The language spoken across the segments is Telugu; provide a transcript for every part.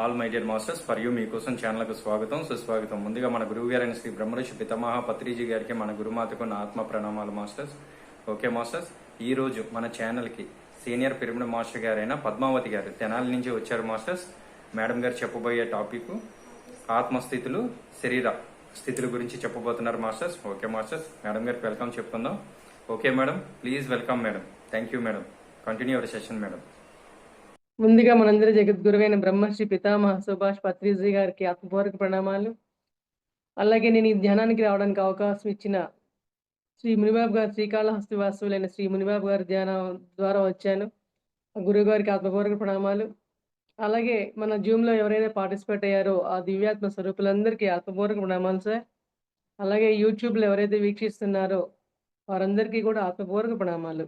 All my dear masters for you మీకోసం ఛానల్కు స్వాగతం సుస్వాగతం. ముందుగా మన గురువు గారైన శ్రీ బ్రహ్మర్షి పితామహ పత్రిజీ గారికి మన గురుమాతకు నా ఆత్మ ప్రణామాలు మాస్టర్స్. ఓకే మాస్టర్స్, ఈ రోజు మన ఛానల్కి సీనియర్ పిరమిడ్ మాస్టర్ గారైన పద్మావతి గారు తెనాలి నుంచి వచ్చారు మాస్టర్స్. మేడం గారు చెప్పబోయే టాపిక్ ఆత్మస్థితులు, శరీర స్థితుల గురించి చెప్పబోతున్నారు మాస్టర్స్. ఓకే మాస్టర్స్, మేడం గారికి వెల్కమ్ చెప్పుకుందాం. Okay madam, please welcome madam. Thank you madam. Continue your session madam. ముందుగా మనందరి జగద్గురువైన బ్రహ్మశ్రీ పితామహ సుభాష్ పత్రిజీ గారికి ఆత్మపూర్వక ప్రణామాలు. అలాగే నేను ఈ ధ్యానానికి రావడానికి అవకాశం ఇచ్చిన శ్రీ మునిబాబు గారు, శ్రీకాళహస్తి వాసులైన శ్రీ మునిబాబు గారి ధ్యానం ద్వారా వచ్చాను. గురువు గారికి ఆత్మపూర్వక ప్రణామాలు. అలాగే మన జూమ్లో ఎవరైనా పార్టిసిపేట్ అయ్యారో ఆ దివ్యాత్మ స్వరూపులందరికీ ఆత్మపూర్వక ప్రణామాలు సార్. అలాగే యూట్యూబ్లో ఎవరైతే వీక్షిస్తున్నారో వారందరికీ కూడా ఆత్మపూర్వక ప్రణామాలు.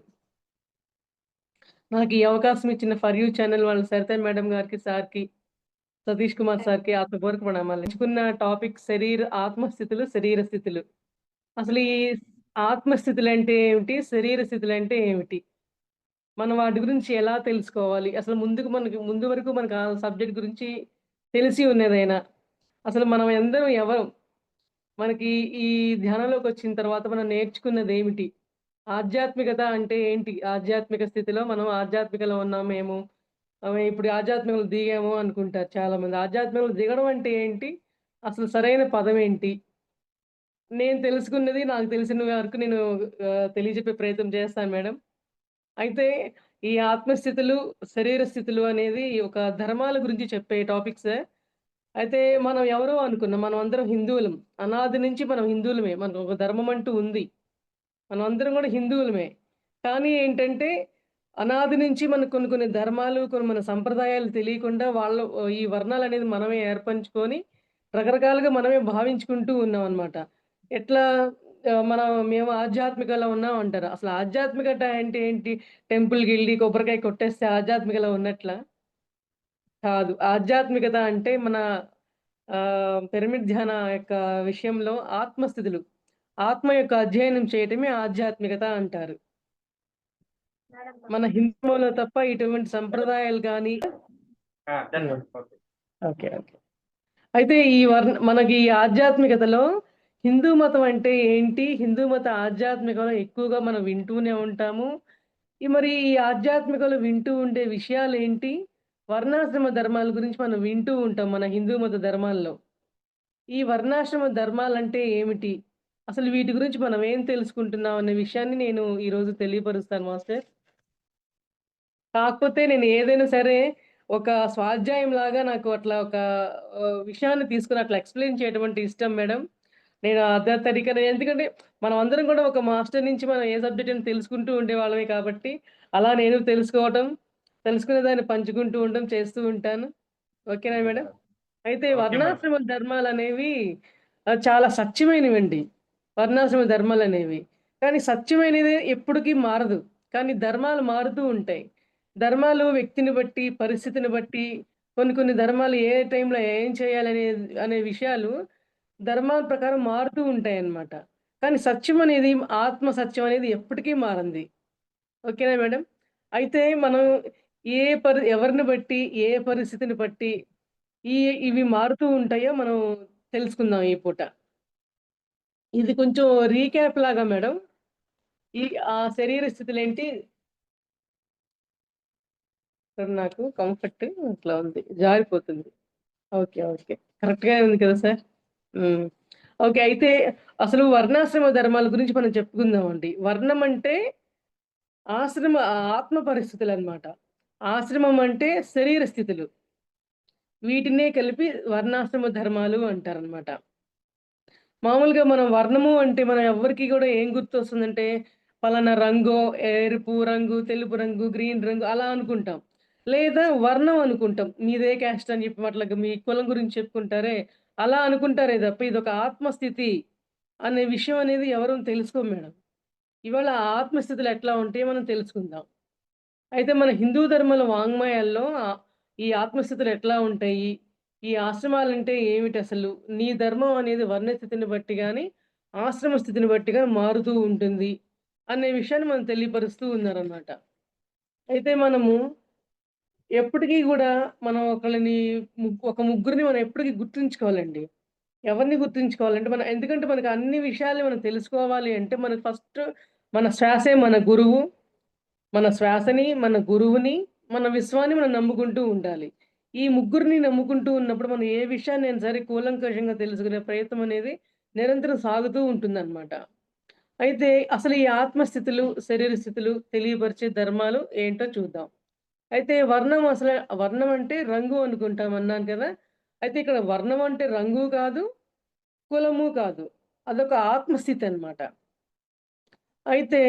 నాకు ఈ అవకాశం ఇచ్చిన ఫర్ యూ ఛానల్ వాళ్ళ సరిత మేడం గారికి, సార్కి, సతీష్ కుమార్ సార్కి ఆత్మపూర్వక ప్రణామాలు. ఎంచుకున్న టాపిక్ ఆత్మస్థితులు, శరీర స్థితులు. అసలు ఈ ఆత్మస్థితులు అంటే ఏమిటి, శరీర స్థితులు అంటే ఏమిటి, మనం వాటి గురించి ఎలా తెలుసుకోవాలి, అసలు ముందు వరకు మనకు ఆ సబ్జెక్ట్ గురించి తెలిసి ఉన్నదైనా, అసలు మనం అందరం ఎవరు, మనకి ఈ ధ్యానంలోకి వచ్చిన తర్వాత మనం నేర్చుకున్నది ఏమిటి, ఆధ్యాత్మికత అంటే ఏంటి, ఆధ్యాత్మిక స్థితిలో మనం ఆధ్యాత్మికలో ఉన్నాం మేము, ఇప్పుడు ఆధ్యాత్మికలు దిగాము అనుకుంటారు చాలా మంది. ఆధ్యాత్మికలు దిగడం అంటే ఏంటి, అసలు సరైన పదం ఏంటి, నేను తెలుసుకున్నది నాకు తెలిసిన వరకు నేను తెలియజెప్పే ప్రయత్నం చేస్తాను మేడం. అయితే ఈ ఆత్మస్థితులు, శరీర స్థితులు అనేది ఒక ధర్మాల గురించి చెప్పే టాపిక్స్. అయితే మనం ఎవరో అనుకున్నాం, మనం అందరం హిందువులం, అనాది నుంచి మనం హిందువులమే, మనకు ఒక ధర్మం అంటూ ఉంది, మనం అందరం కూడా హిందువులమే. కానీ ఏంటంటే అనాది నుంచి మనకు కొన్ని ధర్మాలు, కొన్ని మన సంప్రదాయాలు తెలియకుండా వాళ్ళు ఈ వర్ణాలు అనేది మనమే ఏర్పంచుకొని రకరకాలుగా మనమే భావించుకుంటూ ఉన్నాం అనమాట. ఎట్లా మేము ఆధ్యాత్మికలో ఉన్నాం అంటారు. అసలు ఆధ్యాత్మికత అంటే ఏంటి, టెంపుల్కి వెళ్ళి కొబ్బరికాయ కొట్టేస్తే ఆధ్యాత్మికలో ఉన్నట్లా? కాదు. ఆధ్యాత్మికత అంటే మన పిరమిడ్ ధ్యాన యొక్క విషయంలో ఆత్మస్థితులు, ఆత్మ యొక్క అధ్యయనం చేయటమే ఆధ్యాత్మికత అంటారు. మన హిందువులో తప్ప ఇటువంటి సంప్రదాయాలు కానీ. Okay okay. అయితే మనకి ఈ ఆధ్యాత్మికతలో హిందూ మతం అంటే ఏంటి, హిందూ మత ఆధ్యాత్మికలో ఎక్కువగా మనం వింటూనే ఉంటాము. మరి ఈ ఆధ్యాత్మికలో వింటూ ఉండే విషయాలు ఏంటి, వర్ణాశ్రమ ధర్మాల గురించి మనం వింటూ ఉంటాం మన హిందూ మత ధర్మాల్లో. ఈ వర్ణాశ్రమ ధర్మాలంటే ఏమిటి, అసలు వీటి గురించి మనం ఏం తెలుసుకుంటున్నాం అనే విషయాన్ని నేను ఈరోజు తెలియపరుస్తాను మాస్టర్. కాకపోతే నేను ఏదైనా సరే ఒక స్వాధ్యాయం లాగా నాకు అట్లా ఒక విషయాన్ని తీసుకుని అట్లా ఎక్స్‌ప్లెయిన్ చేయడం అంటే ఇష్టం మేడం. నేను అదే తరీకాన, ఎందుకంటే మనం అందరం కూడా ఒక మాస్టర్ నుంచి మనం ఏ సబ్జెక్ట్ అని తెలుసుకుంటూ ఉండేవాళ్ళమే కాబట్టి, అలా నేను తెలుసుకునే దాన్ని పంచుకుంటూ ఉండడం చేస్తూ ఉంటాను. ఓకేనా మేడం? అయితే వర్ణాశ్రమ ధర్మాలనేవి చాలా సత్యమైనవండి. వర్ణాశ్రమ ధర్మాలనేవి. కానీ సత్యమైనది ఎప్పటికీ మారదు. కానీ ధర్మాలు మారుతూ ఉంటాయి. ధర్మాలు వ్యక్తిని బట్టి, పరిస్థితిని బట్టి, కొన్ని ధర్మాలు ఏ టైంలో ఏం చేయాలనే అనే విషయాలు ధర్మాల ప్రకారం మారుతూ ఉంటాయన్నమాట. కానీ సత్యం అనేది, ఆత్మ సత్యం అనేది ఎప్పటికీ మారంది. ఓకేనా మేడం? అయితే మనం ఎవరిని బట్టి, ఏ పరిస్థితిని బట్టి ఇవి మారుతూ ఉంటాయో మనం తెలుసుకుందాం ఈ పూట. ఇది కొంచెం రీక్యాప్ లాగా మేడం. శరీర స్థితులేంటి, నాకు కంఫర్ట్ అట్లా ఉంది, జారిపోతుంది. ఓకే ఓకే, కరెక్ట్‌గా ఉంది కదా సార్? ఓకే. అయితే అసలు వర్ణాశ్రమ ధర్మాల గురించి మనం చెప్పుకుందామండి. వర్ణం అంటే ఆత్మ పరిస్థితులనమాట. ఆశ్రమం అంటే శరీర స్థితులు. వీటినే కలిపి వర్ణాశ్రమ ధర్మాలు అంటారనమాట. మామూలుగా మనం వర్ణము అంటే మనం ఎవ్వరికీ కూడా ఏం గుర్తొస్తుందంటే, పలానా రంగో, ఎరుపు రంగు, తెలుపు రంగు, గ్రీన్ రంగు అలా అనుకుంటాం. లేదా వర్ణం అనుకుంటాం. మీదే క్యాస్ట్ అని చెప్పి అట్లాగా మీ కులం గురించి చెప్పుకుంటారే, అలా అనుకుంటారే తప్ప ఇదొక ఆత్మస్థితి అనే విషయం అనేది ఎవరు తెలుసుకోం మేడం. ఇవాళ ఆత్మస్థితులు ఎట్లా ఉంటాయో మనం తెలుసుకుందాం. అయితే మన హిందూ ధర్మాల వాంగ్మయాల్లో ఈ ఆత్మస్థితులు ఎట్లా ఉంటాయి, ఈ ఆశ్రమాలంటే ఏమిటసలు, నీ ధర్మం అనేది వర్ణస్థితిని బట్టి గాని, ఆశ్రమ స్థితిని బట్టి గాని మారుతూ ఉంటుంది అనే విషయాన్ని మనం తెలియపరుస్తూ ఉన్నారనమాట. అయితే మనము ఎప్పటికీ గూడా మనం ఒకళ్ళని ఒక ముగ్గురిని మనం ఎప్పటికి గుర్తుంచుకోవాలండి. ఎవరిని గుర్తుంచుకోవాలంటే ఎందుకంటే మనకు అన్ని విషయాలు మనం తెలుసుకోవాలి అంటే మనకు ఫస్ట్ మన శ్వాసే మన గురువు. మన శ్వాసని, మన గురువుని, మన విశ్వాన్ని మనం నమ్ముకుంటూ ఉండాలి. ఈ ముగ్గురిని నమ్ముకుంటూ ఉన్నప్పుడు మనం ఏ విషయాన్నైనా సరే కూలంకషంగా తెలుసుకునే ప్రయత్నం అనేది నిరంతరం సాగుతూ ఉంటుందన్నమాట. అయితే అసలు ఈ ఆత్మస్థితులు, శరీర స్థితులు తెలియపరిచే ధర్మాలు ఏంటో చూద్దాం. అయితే వర్ణం అంటే రంగు అనుకుంటాం అన్నాను కదా! అయితే ఇక్కడ వర్ణం అంటే రంగు కాదు, కులము కాదు. అదొక ఆత్మస్థితి అన్నమాట. అయితే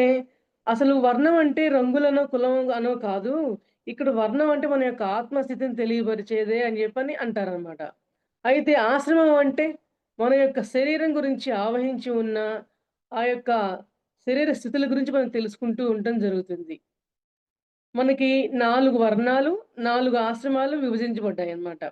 అసలు వర్ణం అంటే రంగులనో, కులం అనో కాదు. ఇక్కడ వర్ణం అంటే మన యొక్క ఆత్మస్థితిని తెలియపరిచేదే అని చెప్పని అంటారనమాట. అయితే ఆశ్రమం అంటే మన యొక్క శరీరం గురించి ఆవహించి ఉన్న ఆ యొక్క శరీర స్థితుల గురించి మనం తెలుసుకుంటూ ఉండటం జరుగుతుంది. మనకి 4 వర్ణాలు, 4 ఆశ్రమాలు విభజించబడ్డాయన్నమాట.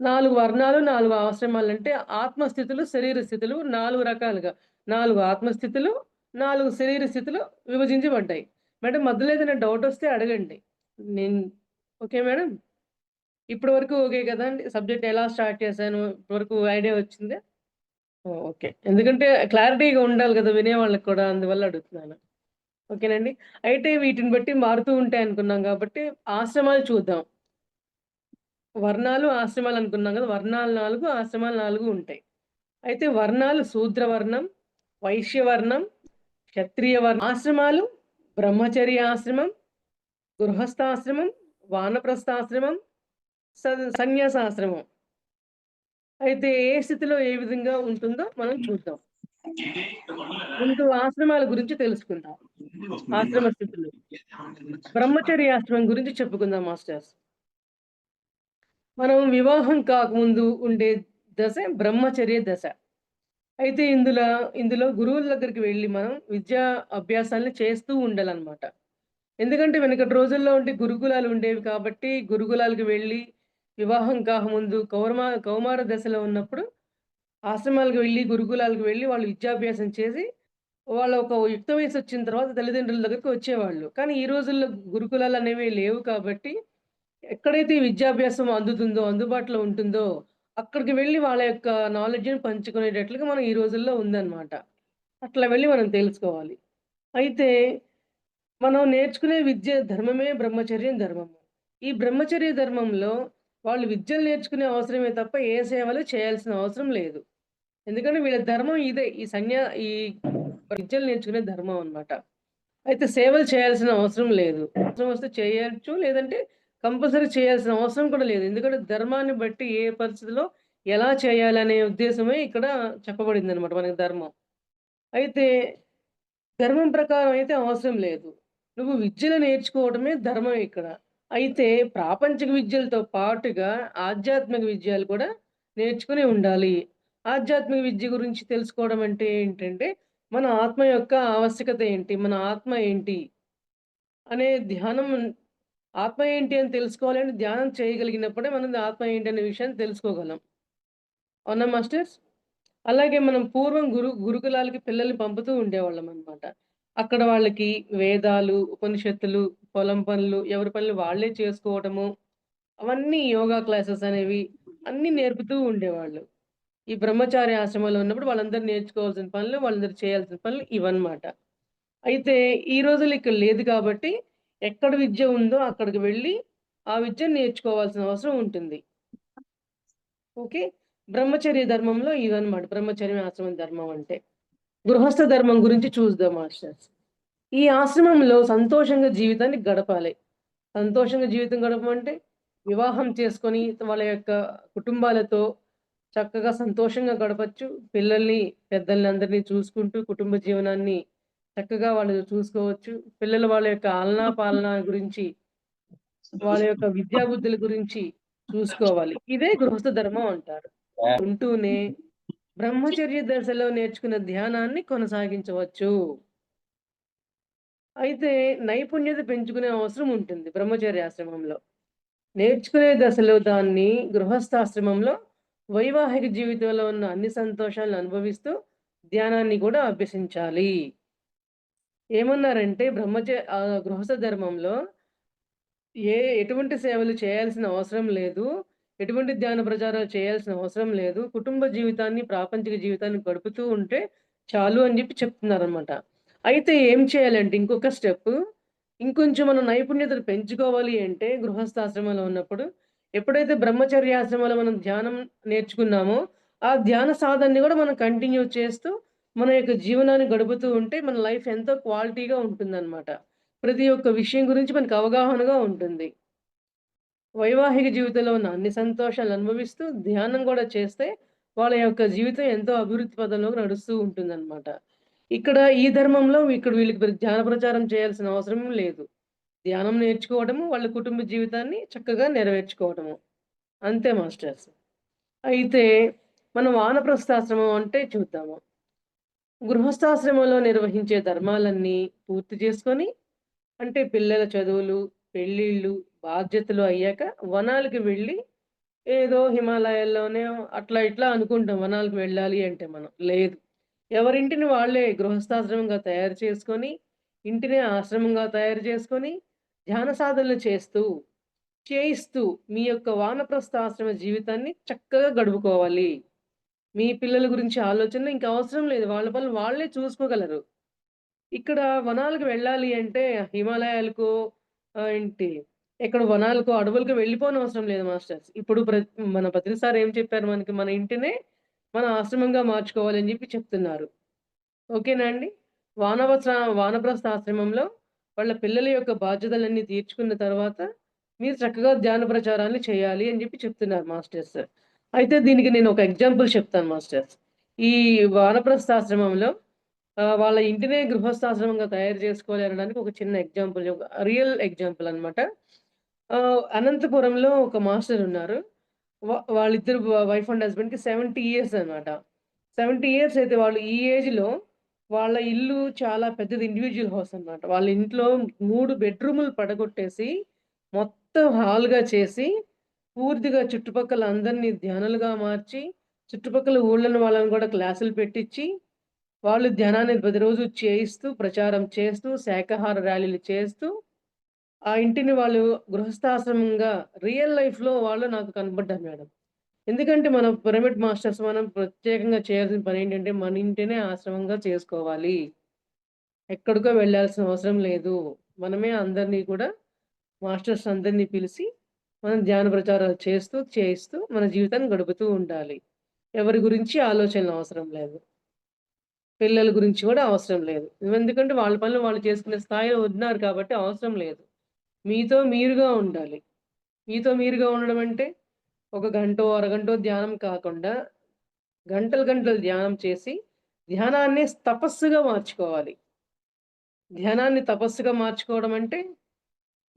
4 వర్ణాలు, 4 ఆశ్రమాలంటే ఆత్మస్థితులు, శరీర స్థితులు 4 రకాలుగా. 4 ఆత్మస్థితులు, 4 శరీర స్థితులు విభజించబడ్డాయి. మేడం మధ్యలో ఏదైనా డౌటొస్తే అడగండి. నేను ఓకే మేడం? ఇప్పటి వరకు ఓకే కదండీ! సబ్జెక్ట్ ఎలా స్టార్ట్ చేశాను, ఇప్పటివరకు ఐడియా వచ్చిందా? ఓహ్! ఓకే. ఎందుకంటే క్లారిటీగా ఉండాలి కదా! వినేవాళ్ళకి కూడా అందువల్ల అడుగుతున్నాను. ఓకేనండి. అయితే వీటిని బట్టి మారుతూ ఉంటాయి అనుకున్నాం కాబట్టి ఆశ్రమాలు చూద్దాం. వర్ణాలు, ఆశ్రమాలు అనుకున్నాం కదా! వర్ణాలు 4, ఆశ్రమాలు 4 ఉంటాయి. అయితే వర్ణాలు శూద్రవర్ణం, వైశ్యవర్ణం, క్షత్రియ వర్ణం. ఆశ్రమాలు బ్రహ్మచర్య ఆశ్రమం, గృహస్థాశ్రమం, వానప్రస్థాశ్రమం, సన్యాసాశ్రమం. అయితే ఏ స్థితిలో ఏ విధంగా ఉంటుందో మనం చూద్దాం. ముందు ఆశ్రమాల గురించి తెలుసుకుందాం. ఆశ్రమ స్థితులు. బ్రహ్మచర్య ఆశ్రమం గురించి చెప్పుకుందాం మాస్టర్స్. మనం వివాహం కాకముందు ఉండే దశ బ్రహ్మచర్య దశ. అయితే ఇందులో గురువుల దగ్గరికి వెళ్లి మనం విద్యా అభ్యాసాన్ని చేస్తూ ఉండాలన్నమాట. ఎందుకంటే వెనకటి రోజుల్లో గురుకులాలు ఉండేవి కాబట్టి గురుకులాలకు వెళ్లి వివాహం కాకముందు కౌమార దశలో ఉన్నప్పుడు ఆశ్రమాలకు వెళ్లి, గురుకులాలకు వెళ్లి వాళ్ళు విద్యాభ్యాసం చేసి వాళ్ళ ఒక యుక్త వయసొచ్చిన తర్వాత తల్లిదండ్రుల దగ్గరికి వచ్చేవాళ్ళు. కానీ ఈ రోజుల్లో గురుకులాలనేవి లేవు కాబట్టి ఎక్కడైతే ఈ విద్యాభ్యాసం అందుతుందో, అందుబాటులో ఉంటుందో, అక్కడికి వెళ్లి వాళ్ళ యొక్క నాలెడ్జ్‌ని పంచుకునేటట్లుగా మనం ఈ రోజుల్లో ఉందన్నమాట. అట్లా వెళ్లి మనం తెలుసుకోవాలి. అయితే మనం నేర్చుకునే విద్య ధర్మమే బ్రహ్మచర్యం ధర్మము. ఈ బ్రహ్మచర్య ధర్మంలో వాళ్ళు విద్యలు నేర్చుకునే అవసరమే తప్ప ఏ సేవలు చేయాల్సిన అవసరం లేదు. ఎందుకంటే వీళ్ళ ధర్మం ఇదే. ఈ విద్యలు నేర్చుకునే ధర్మం అన్నమాట. అయితే సేవలు చేయాల్సిన అవసరం లేదు. అవసరం వస్తే చేయొచ్చు. లేదంటే కంపల్సరీ చేయాల్సిన అవసరం కూడా లేదు. ఎందుకంటే ధర్మాన్ని బట్టి ఏ పరిస్థితిలో ఎలా చేయాలనే ఉద్దేశమే ఇక్కడ చెప్పబడిందనమాట మనకి ధర్మం. అయితే ధర్మం ప్రకారం అయితే అవసరం లేదు. నువ్వు విద్యలు నేర్చుకోవడమే ధర్మం ఇక్కడ. అయితే ప్రాపంచిక విద్యలతో పాటుగా ఆధ్యాత్మిక విద్యలు కూడా నేర్చుకుని ఉండాలి. ఆధ్యాత్మిక విద్య గురించి తెలుసుకోవడం అంటే ఏంటంటే, మన ఆత్మ యొక్క ఆవశ్యకత ఏంటి? మన ఆత్మ ఏంటి? అనే ధ్యానం ఆత్మ ఏంటి అని తెలుసుకోవాలంటే ధ్యానం చేయగలిగినప్పుడే మనం ఆత్మ ఏంటి అనే విషయాన్ని తెలుసుకోగలం. అవునా మాస్టర్స్? అలాగే మనం పూర్వం గురుకులాలకి పిల్లల్ని పంపుతూ ఉండేవాళ్ళమనమాట. అక్కడ వాళ్ళకి వేదాలు, ఉపనిషత్తులు, పొలం పనులు, ఎవరి పనులు వాళ్ళే చేసుకోవటము, అవన్నీ యోగా క్లాసెస్ అనేవి అన్నీ నేర్పుతూ ఉండేవాళ్ళు. ఈ బ్రహ్మచారి ఆశ్రమంలో ఉన్నప్పుడు వాళ్ళందరూ నేర్చుకోవాల్సిన పనులు, వాళ్ళందరూ చేయాల్సిన పనులు ఇవన్నమాట. అయితే ఈ రోజుల్లో ఇక్కడ లేదు కాబట్టి, ఎక్కడ విద్య ఉందో అక్కడికి వెళ్ళి, ఆ విద్యను నేర్చుకోవాల్సిన అవసరం ఉంటుంది. ఓకే. బ్రహ్మచర్య ధర్మంలో ఇదన్నమాట. బ్రహ్మచర్యం, ఆశ్రమం ధర్మం అంటే. గృహస్థ ధర్మం గురించి చూద్దాం మాస్టర్స్. ఈ ఆశ్రమంలో సంతోషంగా జీవితాన్ని గడపాలి. సంతోషంగా జీవితం గడపమంటే, వివాహం చేసుకొని వాళ్ళ యొక్క కుటుంబాలతో చక్కగా సంతోషంగా గడపొచ్చు. పిల్లల్ని, పెద్దల్ని అందరిని చూసుకుంటూ కుటుంబ జీవనాన్ని చక్కగా వాళ్ళు చూసుకోవచ్చు. పిల్లలు వాళ్ళ యొక్క ఆలనా పాలనా గురించి, వాళ్ళ యొక్క విద్యా బుద్ధుల గురించి చూసుకోవాలి. ఇదే గృహస్థ ధర్మం అంటారు. ఉంటూనే బ్రహ్మచర్య దశలో నేర్చుకున్న ధ్యానాన్ని కొనసాగించవచ్చు. అయితే నైపుణ్యత పెంచుకునే అవసరం ఉంటుంది బ్రహ్మచర్యాశ్రమంలో. నేర్చుకునే దశలో దాన్ని గృహస్థాశ్రమంలో వైవాహిక జీవితంలో ఉన్న అన్ని సంతోషాలను అనుభవిస్తూ ధ్యానాన్ని కూడా అభ్యసించాలి. ఏమన్నారంటే గృహస్థ ధర్మంలో ఎటువంటి సేవలు చేయాల్సిన అవసరం లేదు. ఎటువంటి ధ్యాన ప్రచారాలు చేయాల్సిన అవసరం లేదు. కుటుంబ జీవితాన్ని, ప్రాపంచిక జీవితాన్ని గడుపుతూ ఉంటే చాలు అని జెప్పి చెప్తున్నారనమాట. అయితే ఏం చేయాలంటే ఇంకొక స్టెప్పు, ఇంకొంచెం మనం నైపుణ్యతను పెంచుకోవాలి అంటే గృహస్థాశ్రమంలో ఉన్నప్పుడు, ఎప్పుడైతే బ్రహ్మచర్యాశ్రమంలో మనం ధ్యానం నేర్చుకున్నామో, ఆ ధ్యాన సాధనని గూడా మనం కంటిన్యూ చేస్తూ, మన యొక్క జీవనాన్ని గడుపుతూ ఉంటే మన లైఫ్ ఎంతో క్వాలిటీగా ఉంటుందనమాట. ప్రతి ఒక్క విషయం గురించి మనకు అవగాహనగా ఉంటుంది. వైవాహిక జీవితంలో ఉన్న అన్ని సంతోషాలు అనుభవిస్తూ, ధ్యానం గూడా చేస్తే, వాళ్ళ యొక్క జీవితం ఎంతో అభివృద్ధి పదంలోకి నడుస్తూ ఉంటుందనమాట. ఇక్కడ ఈ ధర్మంలో ఇక్కడ వీళ్ళకి ధ్యాన ప్రచారం చేయాల్సిన అవసరం లేదు. ధ్యానం నేర్చుకోవడము, వాళ్ళ కుటుంబ జీవితాన్ని చక్కగా నెరవేర్చుకోవడము. అంతే మాస్టర్స్. అయితే మనం వానప్రస్థాశ్రమం అంటే చూద్దాము. గృహస్థాశ్రమంలో నిర్వహించే ధర్మాలన్నీ పూర్తి చేసుకొని, అంటే పిల్లల చదువులు, పెళ్ళిళ్ళు, బాధ్యతలు అయ్యాక వనాలకి వెళ్ళి ఏదో హిమాలయాల్లోనే అట్లా ఇట్లా అనుకుంటాం వనాలకు వెళ్ళాలి అంటే మనం. లేదు. ఎవరింటిని వాళ్ళే గృహస్థాశ్రమంగా తయారు చేసుకొని, ఇంటినే ఆశ్రమంగా తయారు చేసుకొని, ధ్యాన సాధనలు చేయిస్తూ మీ యొక్క వానప్రస్థాశ్రమ జీవితాన్ని చక్కగా గడుపుకోవాలి. మీ పిల్లల గురించి ఆలోచనలు ఇంక అవసరం లేదు. వాళ్ళ పనులు వాళ్ళే చూసుకోగలరు. ఇక్కడ వనాలకు వెళ్ళాలి అంటే హిమాలయాలకో ఏంటి ఎక్కడ వనాలకో, అడవులకో వెళ్ళిపోనవసరం లేదు మాస్టర్స్. ఇప్పుడు మన బద్రి సార్ ఏం చెప్పారు మనకి, మన ఇంటినే మన ఆశ్రమంగా మార్చుకోవాలి అని చెప్పి చెప్తున్నారు. ఓకేనా అండి? వానప్రస్థ ఆశ్రమంలో వాళ్ళ పిల్లల యొక్క బాధ్యతలన్నీ తీర్చుకున్న తర్వాత, మీరు చక్కగా ధ్యాన ప్రచారాన్ని చేయాలి అని చెప్పి చెప్తున్నారు మాస్టర్స్. అయితే దీనికి నేను ఒక ఎగ్జాంపుల్ చెప్తాను మాస్టర్స్. ఈ వానప్రస్థాశ్రమంలో వాళ్ళ ఇంటినే గృహస్థాశ్రమంగా తయారు చేసుకోవాలి అనడానికి ఒక చిన్న ఎగ్జాంపుల్, ఒక రియల్ ఎగ్జాంపుల్ అనమాట. అనంతపురంలో ఒక మాస్టర్ ఉన్నారు. వాళ్ళిద్దరు వైఫ్ అండ్ హస్బెండ్‌కి 70 ఇయర్స్ అనమాట. 70 ఇయర్స్ అయితే వాళ్ళు ఈ ఏజ్‌లో వాళ్ళ ఇల్లు చాలా పెద్దది, ఇండివిడ్యువల్ హౌస్ అనమాట. వాళ్ళ ఇంట్లో 3 బెడ్‌రూములు పడగొట్టేసి, మొత్తం హాల్‌గా చేసి, పూర్తిగా చుట్టుపక్కల అందరిని ధ్యానులుగా మార్చి, చుట్టుపక్కల ఊళ్ళోని వాళ్ళని గూడా క్లాసులు పెట్టిచ్చి, వాళ్ళు ధ్యానాన్ని ప్రతిరోజు చేయిస్తూ, ప్రచారం చేస్తూ, శాకాహార ర్యాలీలు చేస్తూ, ఆ ఇంటిని వాళ్ళు గృహస్థాశ్రమంగా రియల్ లైఫ్‌లో వాళ్ళు నాకు కనపడ్డారు మేడం. ఎందుకంటే మనం పిరమిడ్ మాస్టర్స్ మనం ప్రత్యేకంగా చేయాల్సిన పనేంటంటే, మన ఇంటినే ఆశ్రమంగా చేసుకోవాలి. ఎక్కడికో వెళ్ళాల్సిన అవసరం లేదు. మనమే అందరిని కూడా మాస్టర్స్ అందరిని పిలిసి, మనం ధ్యాన ప్రచారాలు చేస్తూ, చేయిస్తూ మన జీవితాన్ని గడుపుతూ ఉండాలి. ఎవరి గురించి ఆలోచనలు అవసరం లేదు. పిల్లల గురించి కూడా అవసరం లేదు. ఎందుకంటే వాళ్ళ పనులు వాళ్ళు చేసుకునే స్థాయిలో ఉన్నారు కాబట్టి అవసరం లేదు. మీతో మీరుగా ఉండాలి. మీతో మీరుగా ఉండడం అంటే, ఒక గంటో, అరగంటో ధ్యానం కాకుండా, గంటలు గంటలు ధ్యానం చేసి, ధ్యానాన్ని తపస్సుగా మార్చుకోవాలి. ధ్యానాన్ని తపస్సుగా మార్చుకోవడం అంటే,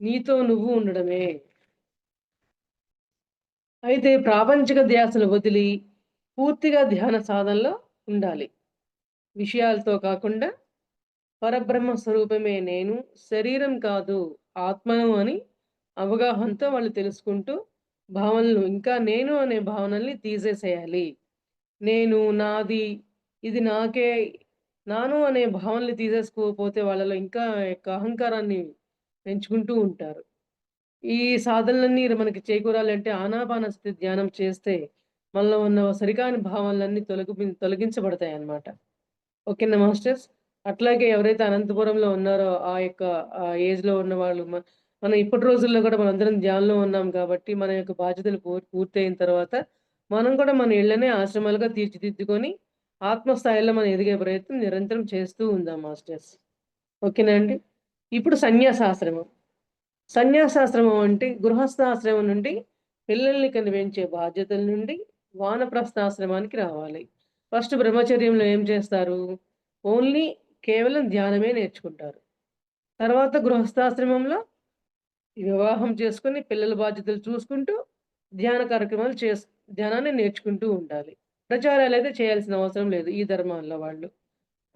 నీతో నువ్వు ఉండడమే. అయితే ప్రాపంచిక ధ్యాసను వదిలి, పూర్తిగా ధ్యాన సాధనలో ఉండాలి. విషయాలతో కాకుండా, పరబ్రహ్మ స్వరూపమే నేను, శరీరం కాదు ఆత్మను అని అవగాహనతో వాళ్ళు తెలుసుకుంటూ, భావనలు ఇంకా నేను అనే భావనల్ని తీసేసేయాలి. నేను, నాది, ఇది నాకే, నాను అనే భావనలు తీసేసుకోకపోతే వాళ్ళలో ఇంకా యొక్క అహంకారాన్ని పెంచుకుంటూ ఉంటారు. ఈ సాధనలన్నీ మనకి చేకూరాలంటే ఆనాపానసతి ధ్యానం చేస్తే మనలో ఉన్న సరికాని భావనలన్నీ తొలగించబడతాయన్నమాట. ఓకేనా మాస్టర్స్? అట్లాగే ఎవరైతే అనంతపురంలో ఉన్నారో ఆ యొక్క ఏజ్‌లో ఉన్నవాళ్ళు మనం ఇప్పటి రోజుల్లో గూడా మనందరం ధ్యానంలో ఉన్నాం కాబట్టి, మన యొక్క బాధ్యతలు పూర్తయిన తర్వాత, మనం కూడా మన ఇళ్ళనే ఆశ్రమాలుగా తీర్చిదిద్దుకొని, ఆత్మస్థాయిలో మనం ఎదిగే ప్రయత్నం నిరంతరం చేస్తూ ఉందాం మాస్టర్స్. ఓకేనా అండి? ఇప్పుడు సన్యాసాశ్రమం. సన్యాసాశ్రమం అంటే గృహస్థాశ్రమం నుండి పిల్లల్ని కనిపెంచే బాధ్యతల నుండి వానప్రస్థాశ్రమానికి రావాలి. ఫస్ట్ బ్రహ్మచర్యంలో ఏం చేస్తారు? ఓన్లీ కేవలం ధ్యానమే నేర్చుకుంటారు. తర్వాత గృహస్థాశ్రమంలో వివాహం చేసుకొని పిల్లల బాధ్యతలు చూసుకుంటూ ధ్యాన కార్యక్రమాలు ధ్యానాన్ని నేర్చుకుంటూ ఉండాలి. ప్రచారాలైతే చేయాల్సిన అవసరం లేదు ఈ ధర్మాల్లో వాళ్ళు.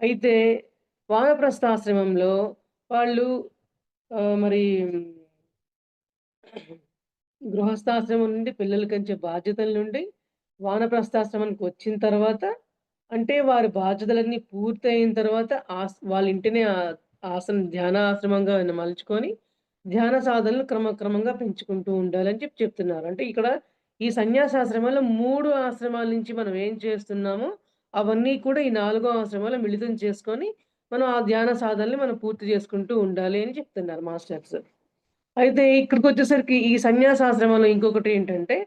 అయితే వానప్రస్థాశ్రమంలో వాళ్ళు మరి గృహస్థాశ్రమం నుండి పిల్లలు కంచే బాధ్యతల నుండి వానప్రస్థాశ్రమానికి వచ్చిన తర్వాత, అంటే వారి బాధ్యతలన్నీ పూర్తయిన తర్వాత వాళ్ళ ఇంటిని ధ్యానాశ్రమంగా మలుచుకొని ధ్యాన సాధనలు క్రమంగా పెంచుకుంటూ ఉండాలని చెప్తున్నారు. అంటే ఇక్కడ ఈ సన్యాసాశ్రమాల్లో 3 ఆశ్రమాల నుంచి మనం ఏం చేస్తున్నామో, అవన్నీ కూడా ఈ 4గో ఆశ్రమంలో మిళితం చేసుకొని, మనం ఆ ధ్యాన సాధనని మనం పూర్తి చేసుకుంటూ ఉండాలి అని చెప్తున్నారు మాస్టర్స్. అయితే ఇక్కడికొచ్చేసరికి ఈ సన్యాసాశ్రమంలో ఇంకొకటేంటంటే,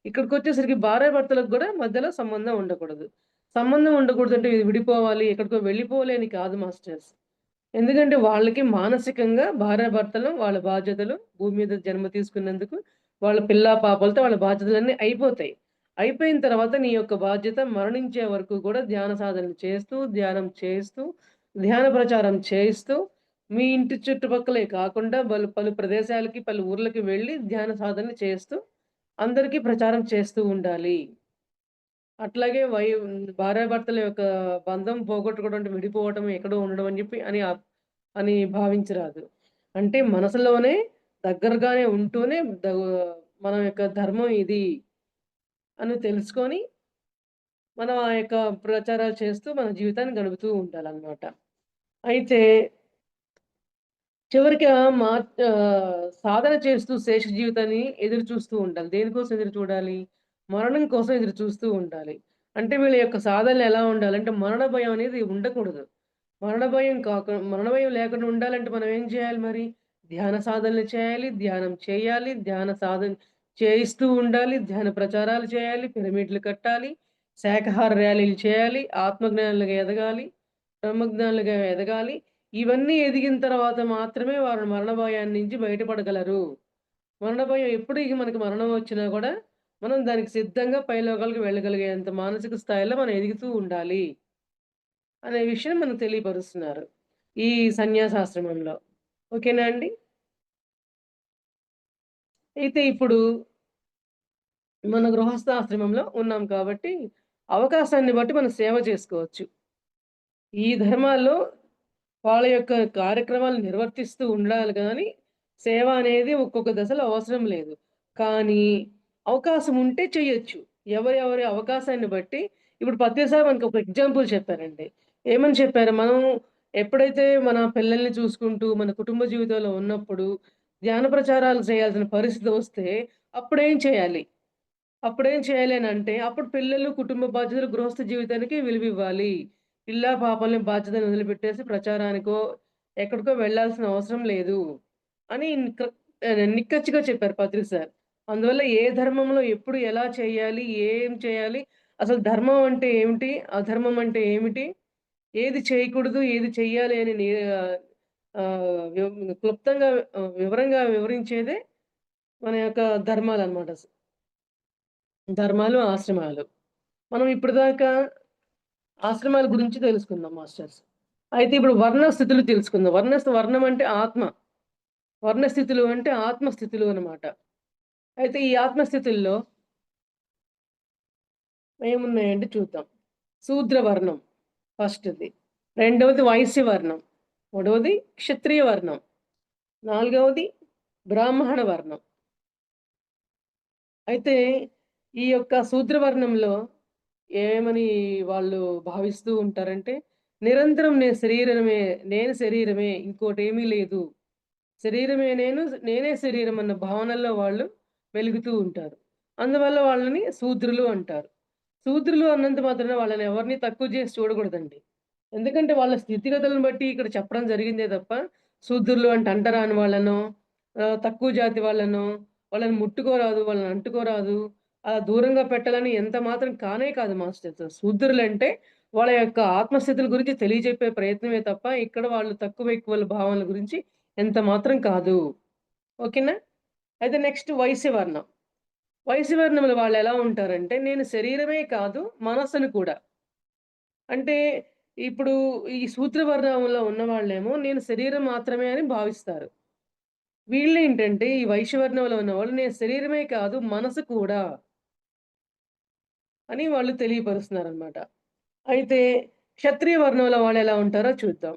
ఇక్కడికొచ్చేసరికి భార్యాభర్తలకు గూడా మధ్యలో సంబంధం ఉండకూడదు. సంబంధం ఉండకూడదంటే విడిపోవాలి, ఎక్కడికో వెళ్ళిపోవాలి అని కాదు మాస్టర్స్. ఎందుకంటే వాళ్ళకి మానసికంగా భార్యాభర్తలు వాళ్ళ బాధ్యతలు భూమి మీద జన్మ తీసుకున్నందుకు వాళ్ళ పిల్లా పాపలతో వాళ్ళ బాధ్యతలన్నీ అయిపోతాయి. అయిపోయిన తర్వాత నీ యొక్క బాధ్యత మరణించే వరకు కూడా ధ్యాన సాధనలు చేస్తూ, ధ్యానం చేస్తూ, ధ్యాన ప్రచారం చేస్తూ, మీ ఇంటి చుట్టుపక్కలే కాకుండా పలు ప్రదేశాలకి, పలు ఊర్లకి వెళ్లి ధ్యాన సాధనలు చేస్తూ, అందరికీ ప్రచారం చేస్తూ ఉండాలి. అట్లాగే భార్యాభర్తల యొక్క బంధం పోగొట్టుకోవడం అంటే విడిపోవటం, ఎక్కడో ఉండడం అని చెప్పి అని భావించరాదు. అంటే మనసులోనే దగ్గరగానే ఉంటూనే మన యొక్క ధర్మం ఇది అని తెలుసుకొని, మనం ఆ యొక్క ప్రచారాలు చేస్తూ మన జీవితాన్ని గడుపుతూ ఉండాలన్నమాట. అయితే చివరికి సాధన చేస్తూ శేష జీవితాన్ని ఎదురు చూస్తూ ఉండాలి. దేనికోసం ఎదురు చూడాలి? మరణం కోసం ఎదురు చూస్తూ ఉండాలి. అంటే వీళ్ళ యొక్క సాధనలు ఎలా ఉండాలంటే మరణ భయం అనేది ఉండకూడదు. మరణ భయం లేకుండా ఉండాలంటే మనం ఏం చేయాలి మరి? ధ్యాన సాధనలు చేయాలి, ధ్యానం చేయాలి, ధ్యాన సాధన చేయిస్తూ ఉండాలి, ధ్యాన ప్రచారాలు చేయాలి, పిరమిడ్లు కట్టాలి, శాకాహార ర్యాలీలు చేయాలి, ఆత్మజ్ఞానులుగా ఎదగాలి, బ్రహ్మజ్ఞానులుగా ఎదగాలి. ఇవన్నీ ఎదిగిన తర్వాత మాత్రమే వారు మరణ భయాన్ని నుంచి బయటపడగలరు. మరణ భయం ఎప్పుడు ఇక మనకి మరణం వచ్చినా గూడా, మనం దానికి సిద్ధంగా పైలోకాలకు వెళ్ళగలిగేంత మానసిక స్థాయిలో మనం ఎదుగుతూ ఉండాలి. అనే విషయం మనకు తెలియపరుస్తున్నారు. ఈ సన్యాసాశ్రమంలో. ఓకేనా అండి? అయితే ఇప్పుడు మన గృహస్థాశ్రమంలో ఉన్నాం కాబట్టి, అవకాశాన్ని బట్టి మనం సేవ చేసుకోవచ్చు. ఈ ధర్మాల్లో వాళ్ళ యొక్క కార్యక్రమాలు నిర్వర్తిస్తూ ఉండాలి గానీ, సేవ అనేది ఒక్కొక్క దశలో అవసరం లేదు. కానీ, అవకాశం ఉంటే చెయ్యొచ్చు. ఎవరెవరి అవకాశాన్ని బట్టి ఇప్పుడు పత్రిసారి మనకొక ఎగ్జాంపుల్ చెప్పారండి. ఏమని చెప్పారు? మనం ఎప్పుడైతే మన పిల్లల్ని చూసుకుంటూ, మన కుటుంబ జీవితంలో ఉన్నప్పుడు, ధ్యాన ప్రచారాలు చేయాల్సిన పరిస్థితి వస్తే, అప్పుడేం చేయాలి? అప్పుడేం చేయాలనంటే, అప్పుడు పిల్లలు, కుటుంబ బాధ్యతలు, గృహస్థ జీవితానికి విలువివ్వాలి. పిల్లా, పాపల్ని బాధ్యతను వదిలిపెట్టేసి ప్రచారానికో, ఎక్కడికో వెళ్ళాల్సిన అవసరం లేదు అని నిక్కచ్చిగా చెప్పారు పత్రి సార్. అందువల్ల ఏ ధర్మంలో ఎప్పుడు ఎలా చేయాలి? ఏం చేయాలి? అసలు ధర్మం అంటే ఏమిటి? అధర్మం అంటే ఏమిటి? ఏది చేయకూడదు? ఏది చెయ్యాలి? అని క్లుప్తంగా వివరంగా వివరించేదే మన యొక్క ధర్మాలనమాట. ధర్మాలు, ఆశ్రమాలు. మనం ఇప్పటిదాకా ఆశ్రమాల గురించి తెలుసుకుందాం మాస్టర్స్. అయితే ఇప్పుడు వర్ణ స్థితులు తెలుసుకుందాం. వర్ణం అంటే ఆత్మ. వర్ణ స్థితులు అంటే ఆత్మ స్థితులు అన్నమాట. అయితే ఈ ఆత్మ స్థితుల్లో ఏమున్నాయంటే చూద్దాం. శూద్ర వర్ణం ఫస్ట్‌ది. రెండవది వైశ్య వర్ణం. మూడవది క్షత్రియ వర్ణం. నాలుగవది బ్రాహ్మణ వర్ణం. అయితే ఈ యొక్క శూద్ర వర్ణంలో ఏమని వాళ్ళు భావిస్తూ ఉంటారంటే, నిరంతరం నేను శరీరమే ఇంకోటేమీ లేదు. శరీరమే నేను, నేనే శరీరం అన్న భావనలో వాళ్ళు వెలుగుతూ ఉంటారు. అందువల్ల వాళ్ళని శూద్రులు అంటారు. శూద్రులు అన్నంత మాత్రాన వాళ్ళని ఎవరిని తక్కువ చేసి చూడకూడదండి. ఎందుకంటే వాళ్ళ స్థితిగతులను బట్టి ఇక్కడ చెప్పడం జరిగిందే తప్ప, శూద్రులు అంటే అంటరాని వాళ్ళనో, తక్కువ జాతి వాళ్ళనో, వాళ్ళని ముట్టుకోరాదు, వాళ్ళని అంటుకోరాదు, అలా దూరంగా పెట్టాలని ఎంత మాత్రం కానే కాదు మాస్టర్స్. శూద్రులంటే వాళ్ళ యొక్క ఆత్మస్థితుల గురించి తెలియజెప్పే ప్రయత్నమే తప్ప, ఇక్కడ వాళ్ళు తక్కువ ఎక్కువల భావనల గురించి ఎంత మాత్రం కాదు. ఓకేనా? అయితే నెక్స్ట్ వైశ్యవర్ణం. వైశ్యవర్ణంలో వాళ్ళెలా ఉంటారంటే, నేను శరీరమే కాదు మనస్సును కూడా. అంటే ఇప్పుడు ఈ శూద్రవర్ణంలో ఉన్నవాళ్ళేమో నేను శరీరం మాత్రమే అని భావిస్తారు. వీళ్ళేంటంటే ఈ వైశ్యవర్ణంలో ఉన్నవాళ్ళు నేను శరీరమే కాదు మనసు కూడా అని వాళ్ళు తెలియపరుస్తున్నారనమాట. అయితే క్షత్రియ వర్ణంలో వాళ్ళెలా ఉంటారో చూద్దాం.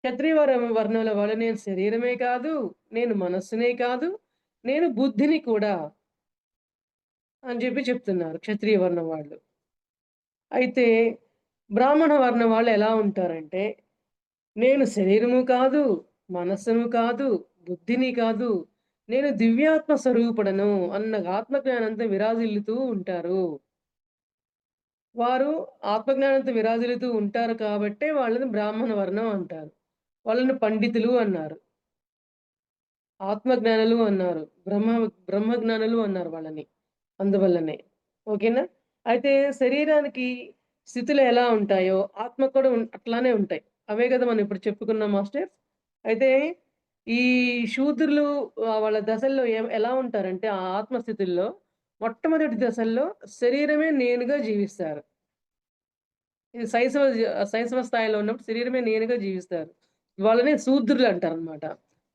క్షత్రియ వర్ణంలో వాళ్ళు నేను శరీరమే కాదు, నేను మనస్సునే కాదు, నేను బుద్ధిని కూడా అని చెప్తున్నారు క్షత్రియ వర్ణం వాళ్ళు. అయితే బ్రాహ్మణ వర్ణం వాళ్ళు ఎలా ఉంటారంటే, నేను శరీరము కాదు, మనస్సును కాదు, బుద్ధిని కాదు, నేను దివ్యాత్మ స్వరూపుడను అన్న ఆత్మజ్ఞానంతో విరాజిల్లుతూ ఉంటారు. వారు ఆత్మజ్ఞానంతో విరాజిల్లుతూ ఉంటారు కాబట్టే వాళ్ళని బ్రాహ్మణ వర్ణం అంటారు. వాళ్ళని పండితులు అన్నారు. ఆత్మజ్ఞానులు అన్నారు. బ్రహ్మజ్ఞానులు అన్నారు వాళ్ళని. అందువల్లనే. ఓకేనా? అయితే శరీరానికి స్థితులు ఎలా ఉంటాయో, ఆత్మకు కూడా అట్లానే ఉంటాయి. అవే గదా మనం ఇప్పుడు చెప్పుకున్నాం మాస్టర్స్. అయితే ఈ శూద్రులు వాళ్ళ దశల్లో ఎలా ఉంటారంటే ఆ ఆత్మ స్థితుల్లో మొట్టమొదటి దశల్లో శరీరమే నేనుగా జీవిస్తారు. ఇది శైశవ స్థాయిలో ఉన్నప్పుడు శరీరమే నేనుగా జీవిస్తారు. వాళ్ళని శూద్రులు అంటారనమాట.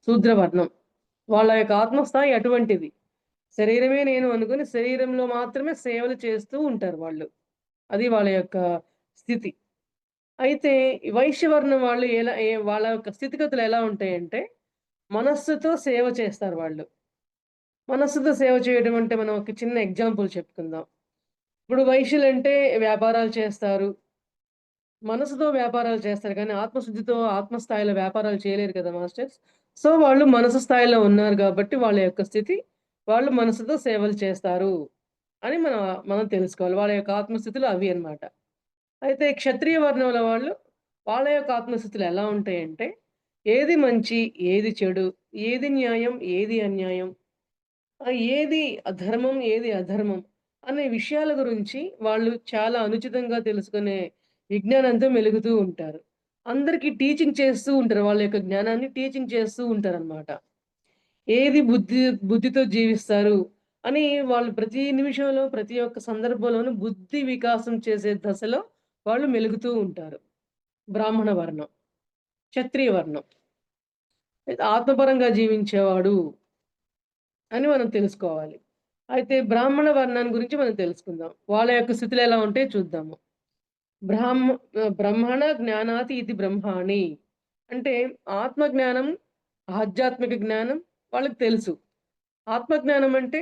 శూద్ర వర్ణం. వాళ్ళ యొక్క ఆత్మస్థాయి అటువంటిది. శరీరమే నేను అనుకుని శరీరంలో మాత్రమే సేవలు చేస్తూ ఉంటారు వాళ్ళు. అది వాళ్ళ యొక్క స్థితి. అయితే ఈ వైశ్యవర్ణం వాళ్ళు వాళ్ళ యొక్క స్థితిగతులు ఎలా ఉంటాయంటే, మనస్సుతో సేవ చేస్తారు వాళ్ళు. మనస్సుతో సేవ చేయడం అంటే మనం ఒక చిన్న ఎగ్జాంపుల్ చెప్పుకుందాం. ఇప్పుడు వైశ్యులంటే వ్యాపారాలు చేస్తారు. మనసుతో వ్యాపారాలు చేస్తారు గానీ, ఆత్మశుద్ధితో ఆత్మస్థాయిలో వ్యాపారాలు చేయలేరు కదా మాస్టర్స్. సో, వాళ్ళు మనసు స్థాయిలో ఉన్నారు గాబట్టి, వాళ్ళ యొక్క స్థితి వాళ్ళు మనసుతో సేవలు చేస్తారు అని మనం తెలుసుకోవాలి. వాళ్ళ యొక్క ఆత్మస్థితులు అవి అన్నమాట. అయితే క్షత్రియ వర్ణంలో వాళ్ళు, వాళ్ళ యొక్క ఆత్మస్థితులు ఎలా ఉంటాయంటే, ఏది మంచి, ఏది చెడు, ఏది న్యాయం, ఏది అన్యాయం, ఏది ధర్మం, ఏది అధర్మం అనే విషయాల గురించి వాళ్ళు చాలా అనుచితంగా తెలుసుకునే విజ్ఞానంతో మెలుగుతూ ఉంటారు. అందరికి టీచింగ్ చేస్తూ ఉంటారు. వాళ్ళ యొక్క జ్ఞానాన్ని టీచింగ్ చేస్తూ ఉంటారనమాట. ఏది బుద్ధితో జీవిస్తారు అని వాళ్ళు ప్రతి నిమిషంలో, ప్రతి ఒక్క సందర్భంలోనూ బుద్ధి వికాసం చేసే దశలో వాళ్ళు మెలుగుతూ ఉంటారు. బ్రాహ్మణ వర్ణం, క్షత్రియ వర్ణం. అయితే ఆత్మపరంగా జీవించేవాడు అని మనం తెలుసుకోవాలి. అయితే బ్రాహ్మణ వర్ణాన్ని గురించి మనం తెలుసుకుందాం. వాళ్ళ యొక్క స్థితులు ఎలా ఉంటాయో చూద్దాము. బ్రహ్మణ జ్ఞానాతి ఇది బ్రహ్మాణి. అంటే ఆత్మ జ్ఞానం, ఆధ్యాత్మిక జ్ఞానం వాళ్ళకి తెలుసు. ఆత్మజ్ఞానం అంటే,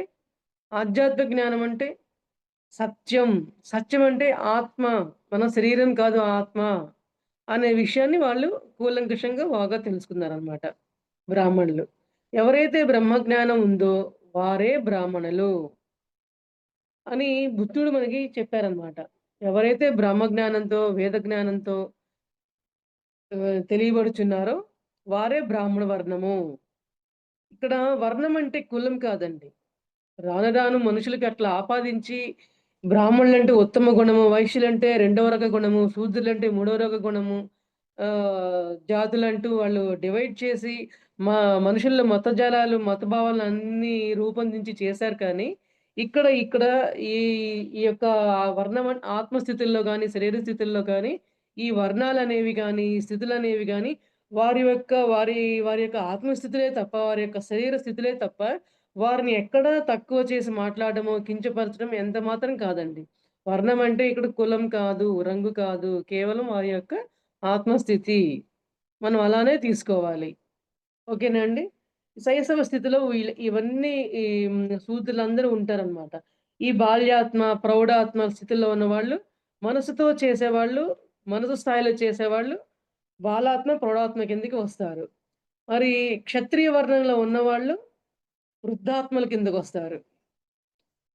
ఆధ్యాత్మిక జ్ఞానం అంటే సత్యం. సత్యం అంటే ఆత్మ. మన శరీరం కాదు ఆత్మ అనే విషయాన్ని వాళ్ళు కూలంకషంగా బాగా తెలుసుకున్నారనమాట బ్రాహ్మణులు. ఎవరైతే బ్రహ్మజ్ఞానం ఉందో వారే బ్రాహ్మణులు అని బుద్ధుడు మనకి చెప్పారనమాట. ఎవరైతే బ్రహ్మజ్ఞానంతో, వేద జ్ఞానంతో తెలియబడుచున్నారో వారే బ్రాహ్మణ వర్ణము. ఇక్కడ వర్ణం అంటే కులం కాదండి. రాను రాను మనుషులకి అట్లా ఆపాదించి బ్రాహ్మణులంటే ఉత్తమ గుణము, వైశ్యులంటే రెండవ రక గుణము, శూద్రులంటే మూడవ రక గుణము, జాతులంటూ వాళ్ళు డివైడ్ చేసి మనుషుల్లో మతజాలాలు, మతభావాలను అన్నీ రూపొందించి చేశారు కానీ, ఇక్కడ ఇక్కడ ఈ ఈ యొక్క వర్ణం ఆత్మస్థితుల్లో గాని, శరీర స్థితుల్లో గాని, ఈ వర్ణాలనేవి గాని, ఈ స్థితులనేవి గాని వారి యొక్క ఆత్మస్థితులే తప్ప, వారి యొక్క శరీర స్థితులే తప్ప వారిని ఎక్కడా తక్కువ చేసి మాట్లాడడమో, కించపరచడం ఎంత మాత్రం కాదండి. వర్ణం అంటే ఇక్కడ కులం కాదు, రంగు కాదు. కేవలం వారి యొక్క ఆత్మస్థితి. మనం అలానే తీసుకోవాలి. ఓకేనా అండి? శైశవ స్థితిలో ఇవన్నీ శూద్రులందరూ ఉంటారనమాట. ఈ బాల్యాత్మ, ప్రౌఢాత్మ స్థితిలో ఉన్నవాళ్ళు, మనసుతో చేసేవాళ్ళు, మనసు స్థాయిలో చేసేవాళ్ళు బాలాత్మ, ప్రౌఢాత్మ కిందకి వస్తారు. మరి క్షత్రియ వర్ణంలో ఉన్నవాళ్ళు వృద్ధాత్మల కిందకొస్తారు.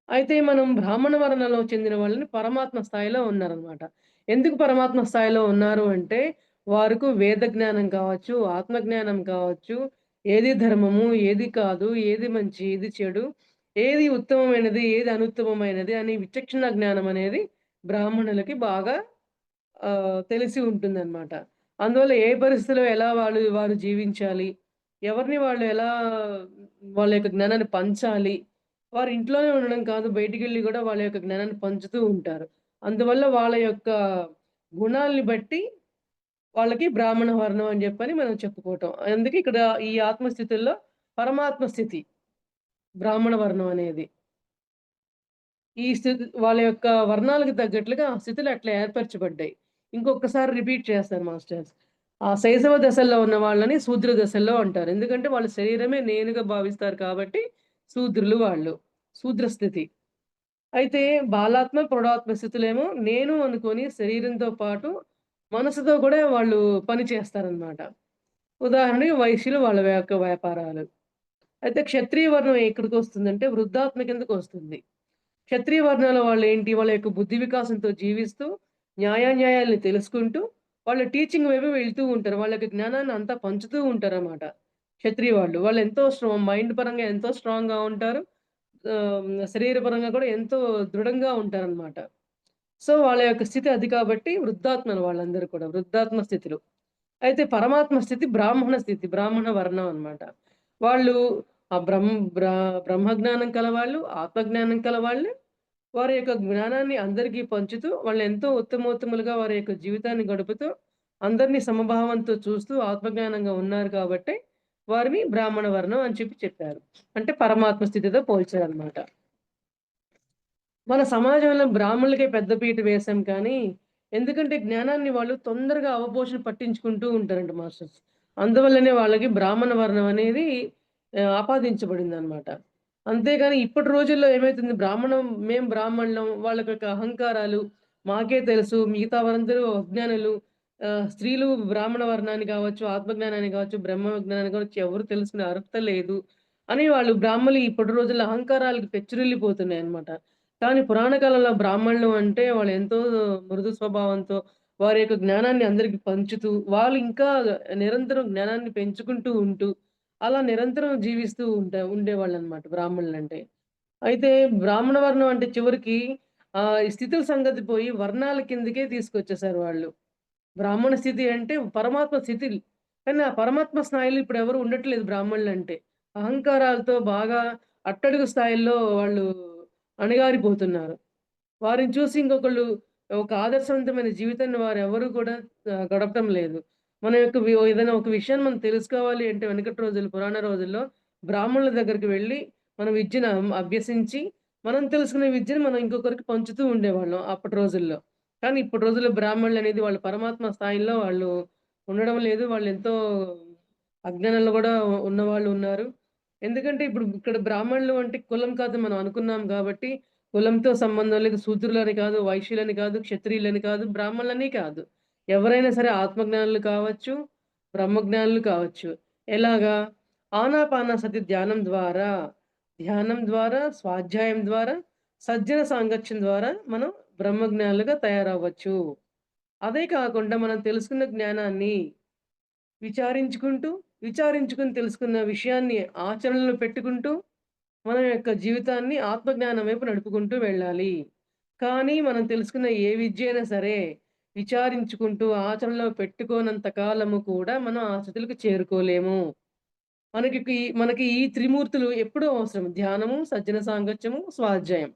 అయితే మనం బ్రాహ్మణ వర్ణంలో చెందిన వాళ్ళని పరమాత్మ స్థాయిలో ఉన్నారనమాట. ఎందుకు పరమాత్మ స్థాయిలో ఉన్నారు అంటే, వారికి వేద జ్ఞానం కావచ్చు, ఆత్మ జ్ఞానం కావచ్చు, ఏది ధర్మము, ఏది కాదు, ఏది మంచి, ఏది చెడు, ఏది ఉత్తమమైనది, ఏది అనుత్తమమైనది అనే విచక్షణ జ్ఞానం అనేది బ్రాహ్మణులకి బాగా తెలిసి ఉంటుందనమాట. అందువల్ల ఏ పరిస్థితిలో ఎలా వారు జీవించాలి, ఎవరిని వాళ్ళు ఎలా వాళ్ళ యొక్క జ్ఞానాన్ని పంచాలి, వారు ఇంట్లోనే ఉండడం కాదు, బయటికెళ్ళి గూడా వాళ్ళ యొక్క జ్ఞానాన్ని పంచుతూ ఉంటారు. అందువల్ల వాళ్ళ యొక్క గుణాల్ని బట్టి వాళ్ళకి బ్రాహ్మణ వర్ణం అని జెప్పని మనం చెప్పుకోవటం. అందుకే ఇక్కడ ఈ ఆత్మస్థితుల్లో పరమాత్మ స్థితి బ్రాహ్మణ వర్ణం అనేది. ఈ స్థితి వాళ్ళ యొక్క వర్ణాలకు తగ్గట్లుగా ఆ స్థితులు అట్లా ఏర్పరచబడ్డాయి. ఇంకొకసారి రిపీట్ చేస్తాను మాస్టర్స్. ఆ శైశవ దశల్లో ఉన్న వాళ్ళని శూద్ర దశల్లో అంటారు. ఎందుకంటే వాళ్ళ శరీరమే నేనుగా భావిస్తారు కాబట్టి శూద్రులు వాళ్ళు. శూద్ర స్థితి. అయితే బాలాత్మ, ప్రౌఢాత్మ స్థితులేమో నేను అనుకోని శరీరంతో పాటు మనసుతో కూడా వాళ్ళు పని చేస్తారనమాట. ఉదాహరణకి వైశ్యులు వాళ్ళ యొక్క వ్యాపారాలు. అయితే క్షత్రియ వర్ణం ఎక్కడికొస్తుందంటే వృద్ధాప్య కిందకొస్తుంది. క్షత్రియ వర్ణాల వాళ్ళేంటి? వాళ్ళ యొక్క బుద్ధి వికాసంతో జీవిస్తూ, న్యాయాన్యాయాల్ని తెలుసుకుంటూ, వాళ్ళు టీచింగ్ వైపు వెళ్తూ ఉంటారు. వాళ్ళ యొక్క జ్ఞానాన్ని అంతా పంచుతూ ఉంటారనమాట. క్షత్రియ వాళ్ళు. వాళ్ళెంతో మైండ్ పరంగా ఎంతో స్ట్రాంగ్‌గా ఉంటారు. శరీరపరంగా కూడా ఎంతో దృఢంగా ఉంటారనమాట. సో, వాళ్ళ యొక్క స్థితి అది కాబట్టి వృద్ధాత్మలు వాళ్ళందరూ కూడా. వృద్ధాత్మ స్థితిలో. అయితే పరమాత్మ స్థితి బ్రాహ్మణ స్థితి. బ్రాహ్మణ వర్ణం అన్నమాట. వాళ్ళు ఆ బ్రహ్మజ్ఞానం కలవాళ్ళు, ఆత్మజ్ఞానం కలవాళ్ళు. వారి యొక్క జ్ఞానాన్ని అందరికీ పంచుతూ, వాళ్ళెంతో ఉత్తమోత్తములుగా వారి యొక్క జీవితాన్ని గడుపుతూ, అందరిని సమభావంతో చూస్తూ ఆత్మజ్ఞానంగా ఉన్నారు కాబట్టి, వారిని బ్రాహ్మణ వర్ణం అని చెప్పారు. అంటే పరమాత్మ స్థితితో పోల్చారన్నమాట. మన సమాజంలో బ్రాహ్మణులకే పెద్ద పీట వేశాం కానీ, ఎందుకంటే జ్ఞానాన్ని వాళ్ళు తొందరగా అవపోసన పట్టించుకుంటూ ఉంటారంట మాస్టర్స్. అందువల్లనే వాళ్ళకి బ్రాహ్మణ వర్ణం అనేది ఆపాదించబడిందనమాట. అంతేగాని ఇప్పటి రోజుల్లో ఏమైతుంది మేము బ్రాహ్మణులం, వాళ్ళకొక అహంకారాలు, మాకే తెలుసు, మిగతా వారందరూ అజ్ఞానులు. స్త్రీలు బ్రాహ్మణ వర్ణాన్ని కావచ్చు, ఆత్మజ్ఞానాన్ని కావచ్చు, బ్రహ్మ జ్ఞానాన్ని కావచ్చు ఎవరు తెలుసుకునే అర్హత లేదు అని వాళ్ళు బ్రాహ్మణులు ఇప్పటి రోజుల్లో అహంకారాలకు పెచ్చురిల్లిపోతున్నాయన్నమాట. కానీ పురాణ కాలంలో బ్రాహ్మణులు అంటే వాళ్ళెంతో మృదు స్వభావంతో వారి యొక్క జ్ఞానాన్ని అందరికి పంచుతూ, వాళ్ళు ఇంకా నిరంతరం జ్ఞానాన్ని పెంచుకుంటూ ఉంటూ, అలా నిరంతరం జీవిస్తూ ఉండేవాళ్ళనమాట బ్రాహ్మణులంటే. అయితే బ్రాహ్మణ వర్ణం అంటే చివరికి ఈ స్థితుల సంగతి పోయి వర్ణాల కిందకే తీసుకొచ్చేసారు వాళ్ళు. బ్రాహ్మణ స్థితి అంటే పరమాత్మ స్థితి. కానీ ఆ పరమాత్మ స్థాయిలో ఇప్పుడెవరు ఉండట్లేదు బ్రాహ్మణులంటే. అహంకారాలతో బాగా అట్టడుగు స్థాయిల్లో వాళ్ళు అణగారిపోతున్నారు. వారిని చూసి ఇంకొకళ్ళు ఒక ఆదర్శవంతమైన జీవితాన్ని వారెవరు కూడా గడపటం లేదు. మన యొక్క ఏదైనా ఒక విషయాన్ని మనం తెలుసుకోవాలి అంటే వెనకటి రోజుల్లో, పురాణ రోజుల్లో బ్రాహ్మణుల దగ్గరికి వెళ్లి మన విద్యను అభ్యసించి, మనం తెలుసుకునే విద్యను మనం ఇంకొకరికి పంచుతూ ఉండేవాళ్ళం అప్పటి రోజుల్లో. కానీ ఇప్పటి రోజుల్లో బ్రాహ్మణులనేది వాళ్ళు పరమాత్మ స్థాయిలో వాళ్ళు ఉండడం లేదు. వాళ్ళెంతో అజ్ఞానంలో గూడా ఉన్నవాళ్ళు ఉన్నారు. ఎందుకంటే ఇప్పుడు ఇక్కడ బ్రాహ్మణులు అంటే కులం కాదు మనం అనుకున్నాం గాబట్టి, కులంతో సంబంధం లేదు. శూద్రులని కాదు, వైశ్యులని కాదు, క్షత్రియులని కాదు, బ్రాహ్మణులని కాదు. ఎవరైనా సరే ఆత్మజ్ఞానులు కావచ్చు, బ్రహ్మజ్ఞానులు కావచ్చు. ఎలాగా? ఆనాపానసతి ధ్యానం ద్వారా, స్వాధ్యాయం ద్వారా, సజ్జన సాంగత్యం ద్వారా మనం బ్రహ్మజ్ఞానులుగా తయారవ్వచ్చు. అదే కాకుండా మనం తెలుసుకున్న జ్ఞానాన్ని విచారించుకుంటూ, విచారించుకొని తెలుసుకున్న విషయాన్ని ఆచరణలో పెట్టుకుంటూ, మన యొక్క జీవితాన్ని ఆత్మజ్ఞానం వైపు నడుపుకుంటూ వెళ్ళాలి. కానీ మనం తెలుసుకున్న ఏ విద్య అయినా సరే, విచారించుకుంటూ ఆచరణలో పెట్టుకోనంత కాలము కూడా మనం ఆ స్థితులకు చేరుకోలేము. మనకి ఈ త్రిమూర్తులు ఎప్పుడూ అవసరం. ధ్యానము, సజ్జన సాంగత్యము, స్వాధ్యాయం.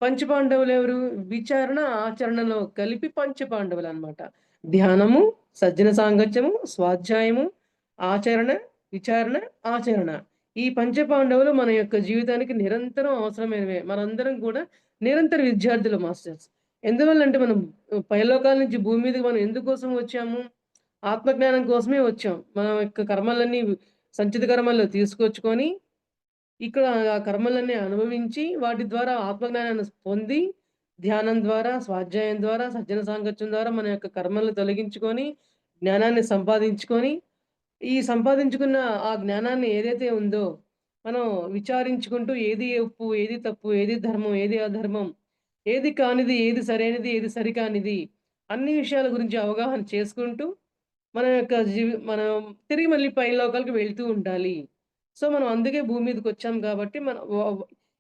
పంచపాండవులెవరు? విచారణ, ఆచరణలో కలిపి పంచపాండవులనమాట. ధ్యానము, సజ్జన సాంగత్యము, స్వాధ్యాయము, ఆచరణ, విచారణ, ఆచరణ. ఈ పంచపాండవులు మన యొక్క జీవితానికి నిరంతరం అవసరమైనవే. మనందరం కూడా నిరంతర విద్యార్థులు మాస్టర్స్. ఎందువల్లంటే మనం పైలోకాల నుంచి భూమి మీదకి మనం ఎందుకోసం వచ్చాము? ఆత్మజ్ఞానం కోసమే వచ్చాం. మన యొక్క కర్మలన్నీ సంచిత కర్మల్లో తీసుకొచ్చుకొని ఇక్కడ ఆ కర్మలన్నీ అనుభవించి, వాటి ద్వారా ఆత్మజ్ఞానాన్ని పొంది, ధ్యానం ద్వారా, స్వాధ్యాయం ద్వారా, సజ్జన సాంగత్యం ద్వారా మన యొక్క కర్మలను తొలగించుకొని, జ్ఞానాన్ని సంపాదించుకొని, ఈ సంపాదించుకున్న ఆ జ్ఞానాన్ని ఏదైతే ఉందో, మనం విచారించుకుంటూ ఏది ఒప్పు, ఏది తప్పు, ఏది ధర్మం, ఏది అధర్మం, ఏది కానిది, ఏది సరైనది, ఏది సరికానిది, అన్ని విషయాల గురించి అవగాహన చేసుకుంటూ మన యొక్క మనం తిరిగి మళ్ళీ పై లోకాలకు వెళ్తూ ఉండాలి. సో, మనం అందుకే భూమి మీదకొచ్చాం కాబట్టి మన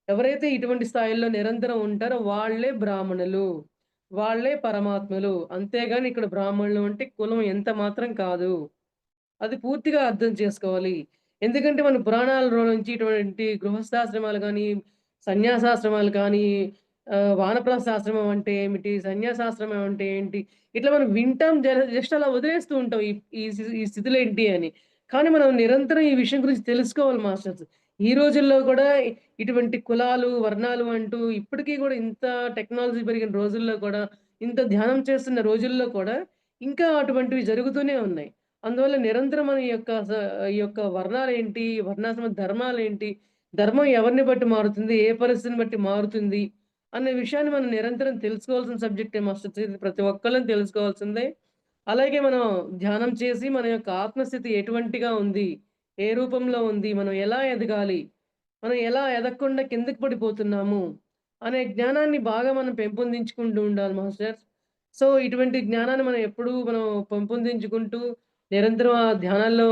ఎవరైతే ఇటువంటి స్థాయిల్లో నిరంతరం ఉంటారో వాళ్ళే బ్రాహ్మణులు. వాళ్ళే పరమాత్మలు. అంతేగాని ఇక్కడ బ్రాహ్మణులు అంటే కులం ఎంత మాత్రం కాదు. అది పూర్తిగా అర్థం చేసుకోవాలి. ఎందుకంటే మన పురాణాలలో నుంచి ఇటువంటి గృహస్థాశ్రమాలు గానీ, సన్యాసాశ్రమాలు కానీ, వానప్రస్థాశ్రమం అంటే ఏమిటి? సన్యాసాశ్రమం అంటే ఏంటి? ఇట్లా మనం వింటాం జస్ట్ అలా వదిలేస్తూ ఉంటాం. ఈ ఈ ఈ స్థితులేంటి అని. కానీ మనం నిరంతరం ఈ విషయం గురించి తెలుసుకోవాలి మాస్టర్స్. ఈ రోజుల్లో కూడా ఇటువంటి కులాలు, వర్ణాలు అంటూ ఇప్పటికి కూడా ఇంత టెక్నాలజీ పెరిగిన రోజుల్లో కూడా, ఇంత ధ్యానం చేస్తున్న రోజుల్లో కూడా ఇంకా అటువంటివి జరుగుతూనే ఉన్నాయి. అందువల్ల నిరంతరం మన ఈ యొక్క వర్ణాలేంటి, వర్ణాశ్రమ ధర్మాలేంటి, ధర్మం ఎవరిని బట్టి మారుతుంది, ఏ పరిస్థితిని బట్టి మారుతుంది, అనే విషయాన్ని మనం నిరంతరం తెలుసుకోవాల్సిన సబ్జెక్టే మాస్టర్స్. ఇది ప్రతి ఒక్కళ్ళం తెలుసుకోవాల్సిందే. అలాగే మనం ధ్యానం చేసి మన యొక్క ఆత్మస్థితి ఎటువంటిగా ఉంది? ఏ రూపంలో ఉంది? మనం ఎలా ఎదగాలి? మనం ఎలా ఎదగకుండా కిందకి పడిపోతున్నాము? అనే జ్ఞానాన్ని బాగా మనం పెంపొందించుకుంటూ ఉండాలి మాస్టర్స్. సో, ఇటువంటి జ్ఞానాన్ని మనం ఎప్పుడూ పెంపొందించుకుంటూ నిరంతరం ఆ ధ్యానాల్లో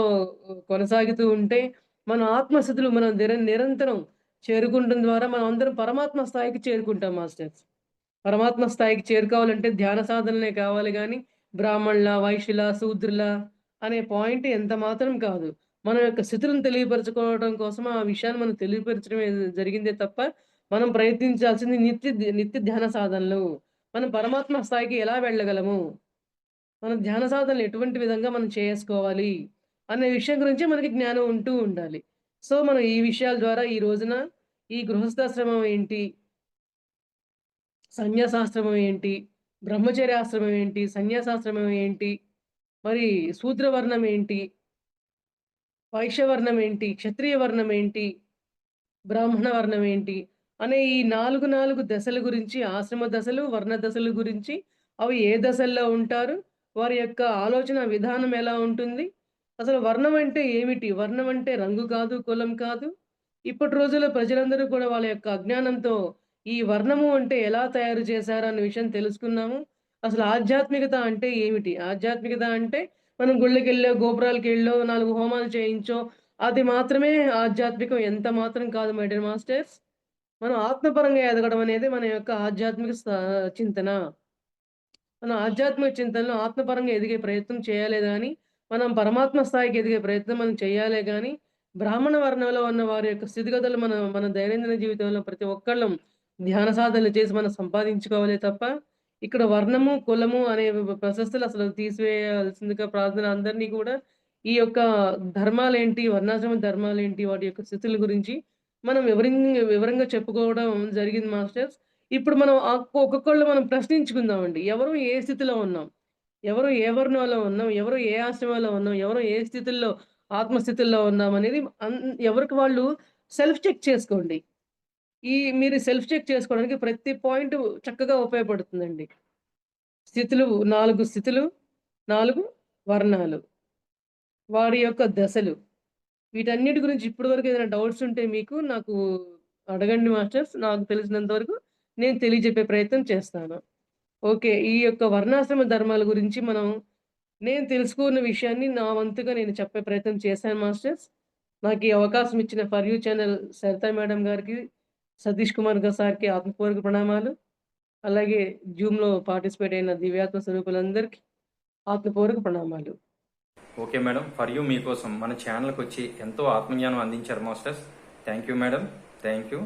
కొనసాగుతూ ఉంటే మన ఆత్మస్థితులు మనం నిరంతరం చేరుకుంటం ద్వారా మనం అందరం పరమాత్మ స్థాయికి చేరుకుంటాం మాస్టర్స్. పరమాత్మ స్థాయికి చేరుకోవాలంటే ధ్యాన సాధనలే కావాలి గానీ, బ్రాహ్మణుల, వైశ్యుల, శూద్రుల అనే పాయింట్ ఎంత మాత్రం కాదు. మన యొక్క స్థితులను తెలియపరచుకోవడం కోసం ఆ విషయాన్ని మనం తెలియపరచడమే జరిగిందే తప్ప, మనం ప్రయత్నించాల్సింది నిత్య ధ్యాన సాధనలు. మనం పరమాత్మ స్థాయికి ఎలా వెళ్ళగలము? మన ధ్యాన సాధనలు ఎటువంటి విధంగా మనం చేసుకోవాలి? అనే విషయం గురించి మనకి జ్ఞానం ఉంటూ ఉండాలి. సో, మనం ఈ విషయాల ద్వారా ఈ రోజున ఈ గృహస్థాశ్రమం ఏంటి? సన్యాసాశ్రమం ఏంటి? బ్రహ్మచర్యాశ్రమం ఏంటి? సన్యాసాశ్రమం ఏంటి? మరి శూద్రవర్ణం ఏంటి? వైశ్యవర్ణం ఏంటి? క్షత్రియ వర్ణం ఏంటి? బ్రాహ్మణ వర్ణం ఏంటి? అనే ఈ 4 దశల గురించి ఆశ్రమ దశలు, వర్ణ దశల గురించి అవి ఏ దశల్లో ఉంటారు? వారి యొక్క ఆలోచన విధానం ఎలా ఉంటుంది? అసలు వర్ణం అంటే ఏమిటి? వర్ణం అంటే రంగు కాదు, కులం కాదు. ఇప్పటి రోజుల్లో ప్రజలందరూ కూడా వాళ్ళ యొక్క అజ్ఞానంతో ఈ వర్ణము అంటే ఎలా తయారు చేశారు అన్న విషయం తెలుసుకున్నాము. అసలు ఆధ్యాత్మికత అంటే ఏమిటి? ఆధ్యాత్మికత అంటే మనం గుళ్ళకెళ్ళో, గోపురాలకెళ్ళో, 4 హోమాలు చేయించో అది మాత్రమే ఆధ్యాత్మికం ఎంత మాత్రం కాదు మై డియర్ మాస్టర్స్. మనం ఆత్మపరంగా ఎదగడం అనేది మన యొక్క ఆధ్యాత్మిక చింతన. మన ఆధ్యాత్మిక చింతనలో ఆత్మపరంగా ఎదిగే ప్రయత్నం చేయాలే గాని, మనం పరమాత్మ స్థాయికి ఎదిగే ప్రయత్నం మనం చేయాలే గాని, బ్రాహ్మణ వర్ణంలో ఉన్న వారి యొక్క స్థితిగతులు మన దైనందిన జీవితంలో ప్రతి ఒక్కళ్ళం ధ్యాన సాధనలు చేసి మనం సంపాదించుకోవాలే తప్ప, ఇక్కడ వర్ణము, కులము అనే ప్రశస్తులు అసలు తీసివేయాల్సిందిగా ప్రార్థన అందరినీ కూడా ఈ యొక్క ధర్మాలేంటి, వర్ణాశ్రమ ధర్మాలేంటి, వాటి యొక్క స్థితుల గురించి మనం వివరంగా చెప్పుకోవడం జరిగింది మాస్టర్స్. ఇప్పుడు మనం ఒక్కొక్కళ్ళు మనం ప్రశ్నించుకుందామండి. ఎవరు ఏ స్థితిలో ఉన్నాం? ఎవరు ఏ వర్ణంలో ఉన్నాం? ఎవరు ఏ ఆశ్రమంలో ఉన్నాం? ఎవరు ఏ స్థితుల్లో ఆత్మస్థితుల్లో ఉన్నామనేది ఎవరికి వాళ్ళు సెల్ఫ్ చెక్ చేసుకోండి. మీరు సెల్ఫ్ చెక్ చేసుకోవడానికి ప్రతి పాయింట్ చక్కగా ఉపయోగపడుతుందండి. స్థితులు 4 స్థితులు, 4 వర్ణాలు, వారి యొక్క దశలు. వీటన్నిటి గురించి ఇప్పటి వరకు ఏదైనా డౌట్స్ ఉంటే మీకు నాకు అడగండి మాస్టర్స్. నాకు తెలిసినంత వరకు నేను తెలియజెప్పే ప్రయత్నం చేస్తాను. ఓకే. ఈ యొక్క వర్ణాశ్రమ ధర్మాల గురించి నేను తెలుసుకున్న విషయాన్ని నా వంతుగా నేను చెప్పే ప్రయత్నం చేశాను మాస్టర్స్. నాకు ఈ అవకాశం ఇచ్చిన for you channel Saritha madam గారికి, సతీష్ కుమార్ సార్‌కి ఆత్మపూర్వక ప్రణామాలు. అలాగే జూమ్‌లో పార్టిసిపేట్ అయిన దివ్యాత్మ స్వరూపులందరికీ ఆత్మపూర్వక ప్రణామాలు. ఓకే మేడం, ఫర్ యూ మీకోసం మన ఛానల్కి వచ్చి ఎంతో ఆత్మజ్ఞానం అందించారు masters. Thank you madam. Thank you.